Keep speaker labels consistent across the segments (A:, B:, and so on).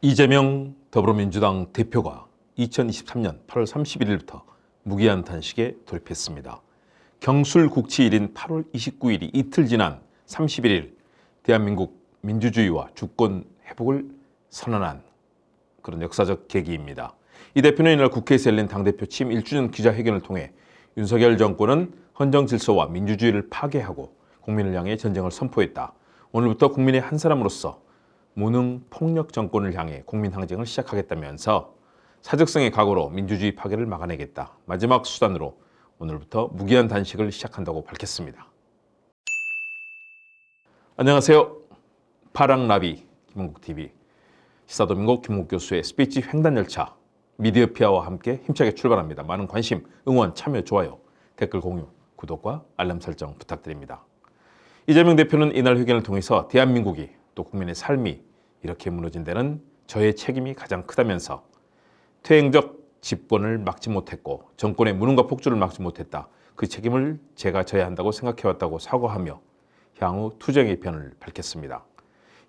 A: 이재명 더불어민주당 대표가 2023년 8월 31일부터 무기한 단식에 돌입했습니다. 경술국치일인 8월 29일이 이틀 지난 31일 대한민국 민주주의와 주권 회복을 선언한 그런 역사적 계기입니다. 이 대표는 이날 국회에서 열린 당대표 취임 1주년 기자회견을 통해 윤석열 정권은 헌정 질서와 민주주의를 파괴하고 국민을 향해 전쟁을 선포했다. 오늘부터 국민의 한 사람으로서 무능 폭력 정권을 향해 국민 항쟁을 시작하겠다면서 사적성의 각오로 민주주의 파괴를 막아내겠다. 마지막 수단으로 오늘부터 무기한 단식을 시작한다고 밝혔습니다. 안녕하세요. 파랑나비 김홍국TV 시사도민고 김홍국 교수의 스피치 횡단열차 미디어피아와 함께 힘차게 출발합니다. 많은 관심, 응원, 참여, 좋아요, 댓글 공유, 구독과 알람 설정 부탁드립니다. 이재명 대표는 이날 회견을 통해서 대한민국이 또 국민의 삶이 이렇게 무너진 데는 저의 책임이 가장 크다면서 퇴행적 집권을 막지 못했고 정권의 무능과 폭주를 막지 못했다. 그 책임을 제가 져야 한다고 생각해왔다고 사과하며 향후 투쟁의 편을 밝혔습니다.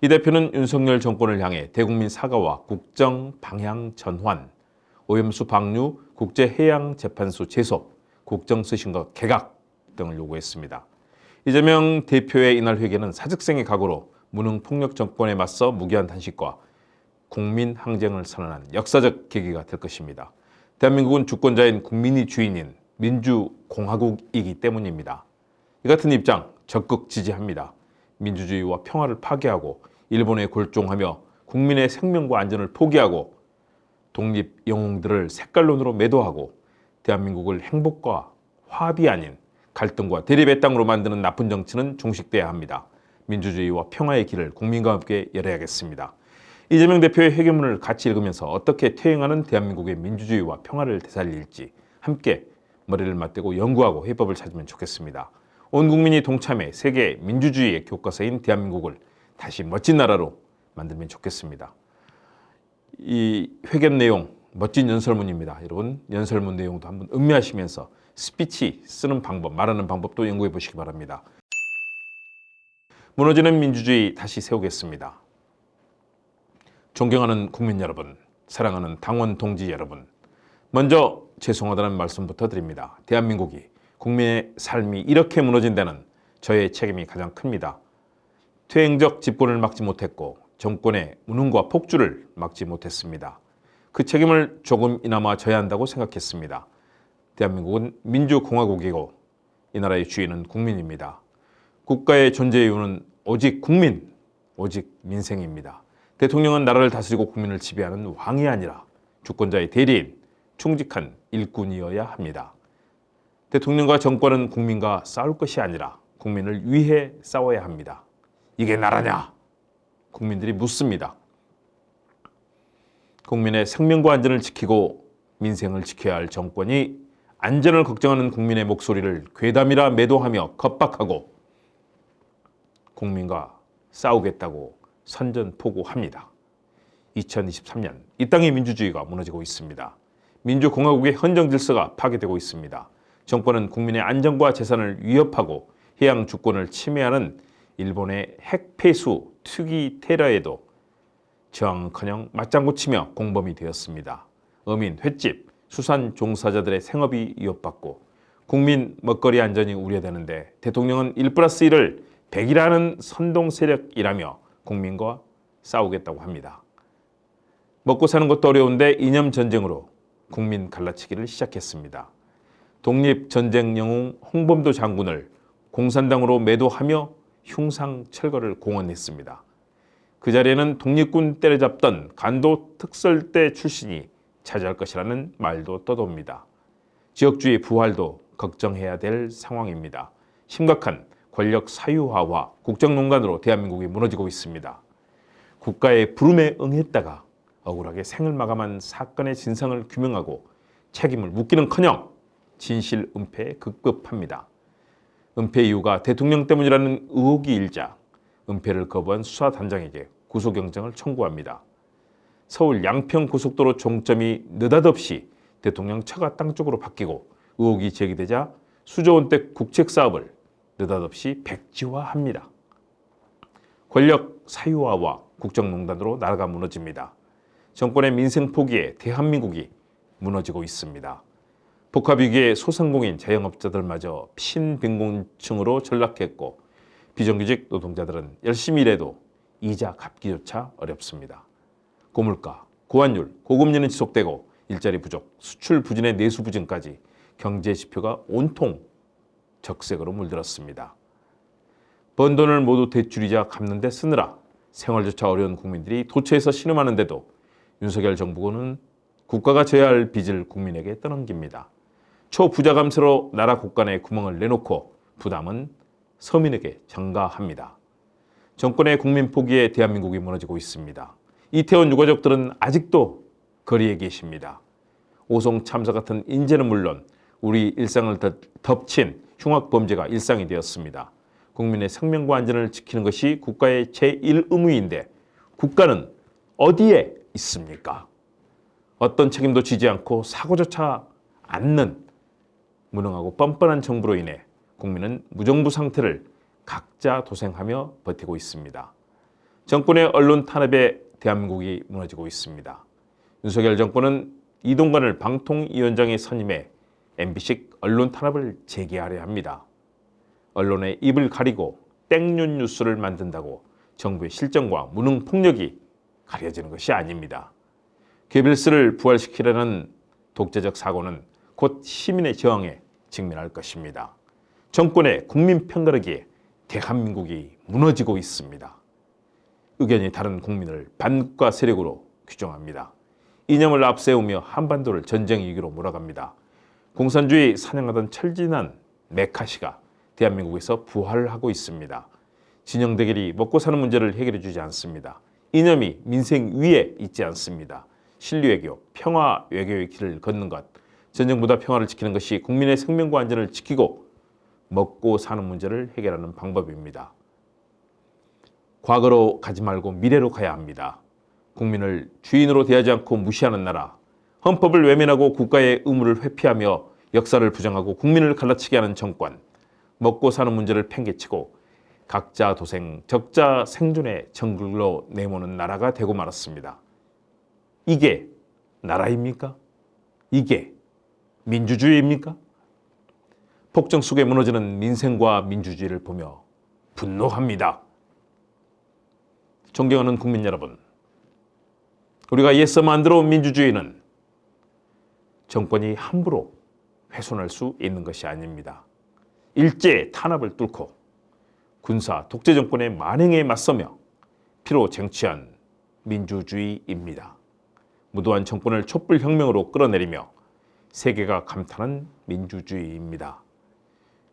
A: 이 대표는 윤석열 정권을 향해 대국민 사과와 국정 방향 전환, 오염수 방류, 국제해양재판소 제소, 국정수신과 개각 등을 요구했습니다. 이재명 대표의 이날 회견은 사직생의 각오로 무능 폭력 정권에 맞서 무기한 단식과 국민 항쟁을 선언한 역사적 계기가 될 것입니다. 대한민국은 주권자인 국민이 주인인 민주공화국이기 때문입니다. 이 같은 입장 적극 지지합니다. 민주주의와 평화를 파괴하고 일본에 골종하며 국민의 생명과 안전을 포기하고 독립 영웅들을 색깔론으로 매도하고 대한민국을 행복과 화합이 아닌 갈등과 대립의 땅으로 만드는 나쁜 정치는 종식돼야 합니다. 민주주의와 평화의 길을 국민과 함께 열어야겠습니다. 이재명 대표의 회견문을 같이 읽으면서 어떻게 퇴행하는 대한민국의 민주주의와 평화를 되살릴지 함께 머리를 맞대고 연구하고 해법을 찾으면 좋겠습니다. 온 국민이 동참해 세계 민주주의의 교과서인 대한민국을 다시 멋진 나라로 만들면 좋겠습니다. 이 회견 내용 멋진 연설문입니다. 여러분 연설문 내용도 한번 음미하시면서 스피치 쓰는 방법, 말하는 방법도 연구해 보시기 바랍니다. 무너지는 민주주의 다시 세우겠습니다. 존경하는 국민 여러분, 사랑하는 당원 동지 여러분, 먼저 죄송하다는 말씀부터 드립니다. 대한민국이 국민의 삶이 이렇게 무너진 데는 저의 책임이 가장 큽니다. 퇴행적 집권을 막지 못했고 정권의 무능과 폭주를 막지 못했습니다. 그 책임을 조금이나마 져야 한다고 생각했습니다. 대한민국은 민주공화국이고 이 나라의 주인은 국민입니다. 국가의 존재 이유는 오직 국민, 오직 민생입니다. 대통령은 나라를 다스리고 국민을 지배하는 왕이 아니라 주권자의 대리인, 충직한 일꾼이어야 합니다. 대통령과 정권은 국민과 싸울 것이 아니라 국민을 위해 싸워야 합니다. 이게 나라냐? 국민들이 묻습니다. 국민의 생명과 안전을 지키고 민생을 지켜야 할 정권이 안전을 걱정하는 국민의 목소리를 괴담이라 매도하며 겁박하고 국민과 싸우겠다고 선전포고합니다. 2023년 이 땅의 민주주의가 무너지고 있습니다. 민주공화국의 헌정질서가 파괴되고 있습니다. 정권은 국민의 안전과 재산을 위협하고 해양 주권을 침해하는 일본의 핵폐수 투기 테러에도 저항커녕 맞장구 치며 공범이 되었습니다. 어민, 횟집, 수산 종사자들의 생업이 위협받고 국민 먹거리 안전이 우려되는데 대통령은 1+1을 100이라는 선동 세력이라며 국민과 싸우겠다고 합니다. 먹고 사는 것도 어려운데 이념 전쟁으로 국민 갈라치기를 시작했습니다. 독립전쟁 영웅 홍범도 장군을 공산당으로 매도하며 흉상철거를 공언했습니다. 그 자리에는 독립군 때려잡던 간도 특설대 출신이 차지할 것이라는 말도 떠돕니다. 지역주의 부활도 걱정해야 될 상황입니다. 심각한 권력 사유화와 국정농단으로 대한민국이 무너지고 있습니다. 국가의 부름에 응했다가 억울하게 생을 마감한 사건의 진상을 규명하고 책임을 묻기는커녕 진실 은폐에 급급합니다. 은폐 이유가 대통령 때문이라는 의혹이 일자 은폐를 거부한 수사단장에게 구속영장을 청구합니다. 서울 양평고속도로 종점이 느닷없이 대통령 처가 땅 쪽으로 바뀌고 의혹이 제기되자 수조 원대 국책사업을 느닷없이 백지화합니다. 권력 사유화와 국정농단으로 나라가 무너집니다. 정권의 민생 포기에 대한민국이 무너지고 있습니다. 복합위기에 소상공인 자영업자들마저 신빈곤층으로 전락했고 비정규직 노동자들은 열심히 일해도 이자 갚기조차 어렵습니다. 고물가, 고환율, 고금리는 지속되고 일자리 부족, 수출 부진의 내수 부진까지 경제 지표가 온통 적색으로 물들었습니다. 번 돈을 모두 대출이자 갚는 데 쓰느라 생활조차 어려운 국민들이 도처에서 신음하는데도 윤석열 정부는 국가가 져야 할 빚을 국민에게 떠넘깁니다. 초부자 감세로 나라 곳간에 구멍을 내놓고 부담은 서민에게 전가합니다. 정권의 국민 포기에 대한민국이 무너지고 있습니다. 이태원 유가족들은 아직도 거리에 계십니다. 오송 참사 같은 인재는 물론 우리 일상을 덮친 흉악범죄가 일상이 되었습니다. 국민의 생명과 안전을 지키는 것이 국가의 제1의무인데 국가는 어디에 있습니까? 어떤 책임도 지지 않고 사고조차 않는 무능하고 뻔뻔한 정부로 인해 국민은 무정부 상태를 각자 도생하며 버티고 있습니다. 정권의 언론 탄압에 대한민국이 무너지고 있습니다. 윤석열 정권은 이동관을 방통위원장에 선임해 MB식 언론 탄압을 재개하려 합니다. 언론의 입을 가리고 땡볕 뉴스를 만든다고 정부의 실정과 무능 폭력이 가려지는 것이 아닙니다. 괴벨스를 부활시키려는 독재적 사고는 곧 시민의 저항에 직면할 것입니다. 정권의 국민 편가르기에 대한민국이 무너지고 있습니다. 의견이 다른 국민을 반국가 세력으로 규정합니다. 이념을 앞세우며 한반도를 전쟁 위기로 몰아갑니다. 공산주의 사냥하던 철진한 메카시가 대한민국에서 부활을 하고 있습니다. 진영 대결이 먹고 사는 문제를 해결해 주지 않습니다. 이념이 민생 위에 있지 않습니다. 신뢰외교, 평화 외교의 길을 걷는 것, 전쟁보다 평화를 지키는 것이 국민의 생명과 안전을 지키고 먹고 사는 문제를 해결하는 방법입니다. 과거로 가지 말고 미래로 가야 합니다. 국민을 주인으로 대하지 않고 무시하는 나라, 헌법을 외면하고 국가의 의무를 회피하며 역사를 부정하고 국민을 갈라치게 하는 정권, 먹고 사는 문제를 팽개치고 각자 도생, 적자 생존의 정글로 내모는 나라가 되고 말았습니다. 이게 나라입니까? 이게 민주주의입니까? 폭정 속에 무너지는 민생과 민주주의를 보며 분노합니다. 존경하는 국민 여러분, 우리가 애써 만들어온 민주주의는 정권이 함부로 훼손할 수 있는 것이 아닙니다. 일제 탄압을 뚫고 군사 독재 정권의 만행에 맞서며 피로 쟁취한 민주주의입니다. 무도한 정권을 촛불혁명으로 끌어내리며 세계가 감탄한 민주주의입니다.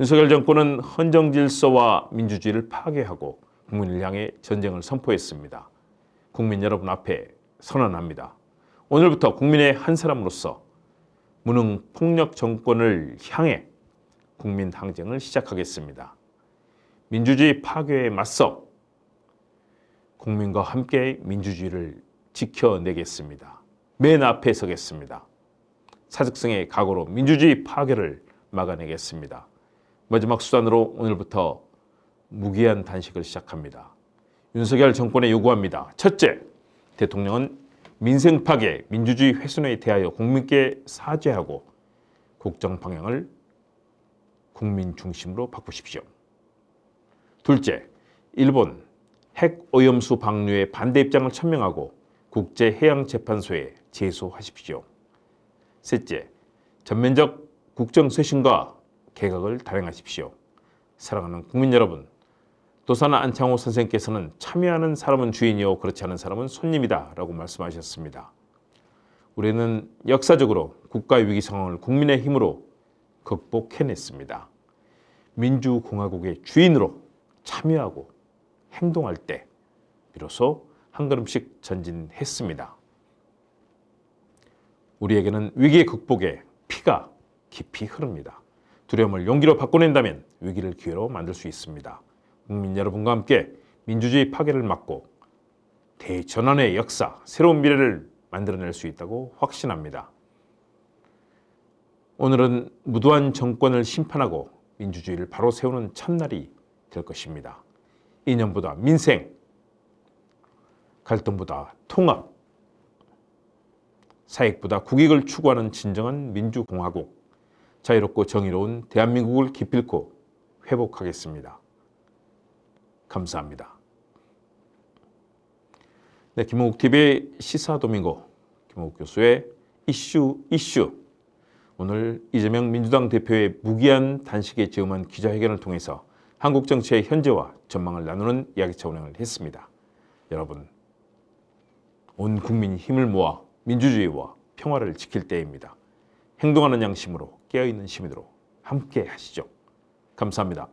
A: 윤석열 정권은 헌정질서와 민주주의를 파괴하고 국민을 향해 전쟁을 선포했습니다. 국민 여러분 앞에 선언합니다. 오늘부터 국민의 한 사람으로서 무능 폭력 정권을 향해 국민 항쟁을 시작하겠습니다. 민주주의 파괴에 맞서 국민과 함께 민주주의를 지켜내겠습니다. 맨 앞에 서겠습니다. 사직성의 각오로 민주주의 파괴를 막아내겠습니다. 마지막 수단으로 오늘부터 무기한 단식을 시작합니다. 윤석열 정권에 요구합니다. 첫째, 대통령은 민생 파괴, 민주주의 훼손에 대하여 국민께 사죄하고 국정 방향을 국민 중심으로 바꾸십시오. 둘째, 일본 핵 오염수 방류에 반대 입장을 천명하고 국제해양재판소에 제소하십시오. 셋째, 전면적 국정쇄신과 개혁을 단행하십시오. 사랑하는 국민 여러분, 도산 안창호 선생께서는 참여하는 사람은 주인이요 그렇지 않은 사람은 손님이다 라고 말씀하셨습니다. 우리는 역사적으로 국가 위기 상황을 국민의 힘으로 극복해냈습니다. 민주공화국의 주인으로 참여하고 행동할 때 비로소 한 걸음씩 전진했습니다. 우리에게는 위기 극복의 피가 깊이 흐릅니다. 두려움을 용기로 바꿔낸다면 위기를 기회로 만들 수 있습니다. 국민 여러분과 함께 민주주의 파괴를 막고 대전환의 역사, 새로운 미래를 만들어낼 수 있다고 확신합니다. 오늘은 무도한 정권을 심판하고 민주주의를 바로 세우는 첫날이 될 것입니다. 이념보다 민생, 갈등보다 통합, 사익보다 국익을 추구하는 진정한 민주공화국, 자유롭고 정의로운 대한민국을 기필코 회복하겠습니다. 감사합니다. 네, 김호국TV의 시사도민고 김호국 교수의 이슈. 오늘 이재명 민주당 대표의 무기한 단식에 저음한 기자회견을 통해서 한국 정치의 현재와 전망을 나누는 이야기차 운영을 했습니다. 여러분, 온 국민이 힘을 모아 민주주의와 평화를 지킬 때입니다. 행동하는 양심으로 깨어있는 시민으로 함께 하시죠. 감사합니다.